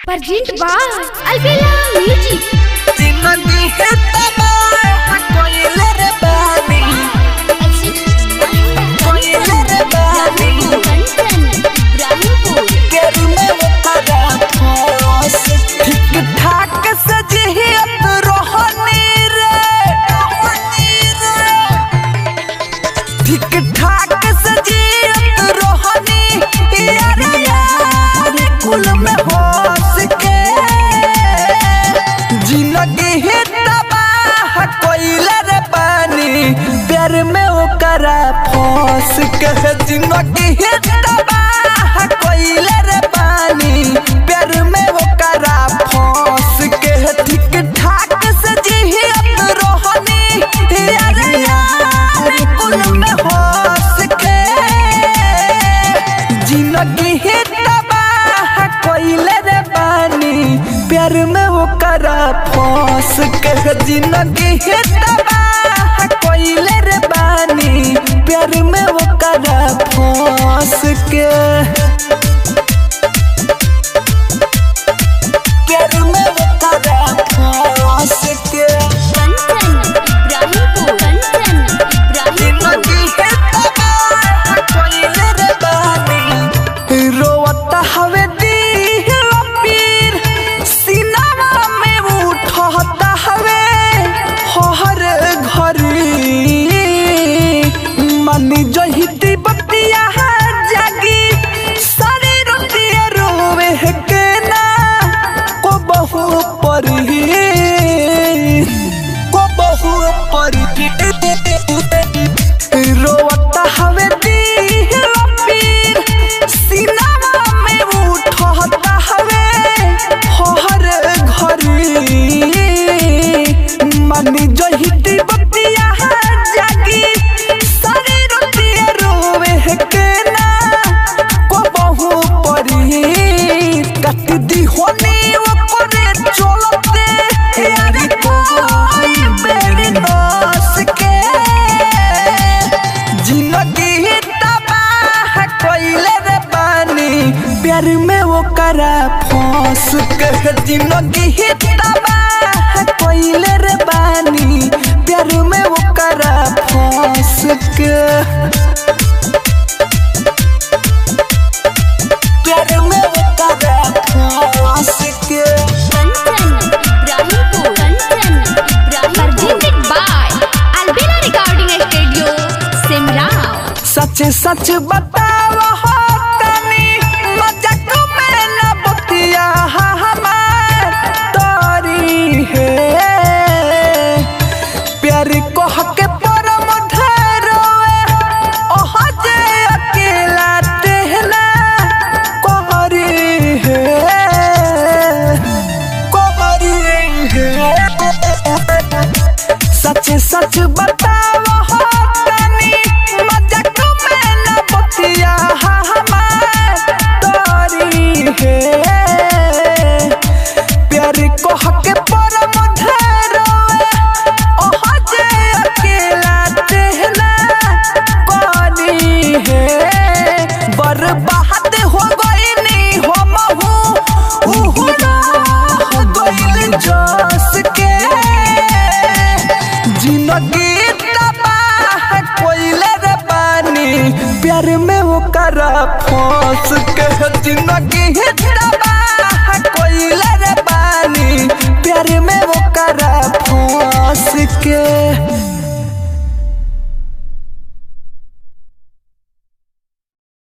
Present by Albela Music. जिंदगी है तबाह कोई लरे बानी केरू में वो करा फौस ठीक ठाक सजियत रोहनी रे ठीक ठाक सजियत रोहनी यार यार कुल में होश के जिंदगी है तबाह कोइला रे पानी प्यार में ओकरा फंस के जिंदगी है तबाह कोइला रे पानी प्यार में ओकरा फंस के ठीक ठाक से जियत रोहनी यार यार कुल में होश के जिंदगी है तबाह कोइला रे पानी प्यार में ओकरा फंस के जिंदगी है तबाह कोइले रे बानी प्यार में ओकरा फंस के प्यार में ओकरा फंस के जिंदगी है तबाह कोइले रे बानी रोवता हवे मनी जहिती बतिया जागी सारी रोटिया रोवे के ना को बहु परी रोवता हवे पीर सीनावा में उठता हवे हर घरी मनी जहिती बतिया जागी प्यार में वो करा फंस के जिंदगी ही तबाह कोइले रे बानी प्यार में वो करा फंस के प्यार में वो करा फंस के Presented by Albela Recording Studio, Simra. सच सच बताओ प्यार को हक पर मधरोए ओह जे अकेला तेहला कोहरी है सच सच बताओ तनी मजाक में न बतिया हमार तोरी है प्यार को हक पर मधरोए बर्बाद हो गईनी हो महू जोश के जिंदगी तबाह कोइले रे बानी प्यार में ओकरा फंस के जिंदगी तबाह कोइले रे बानी प्यार में ओकरा फंस के।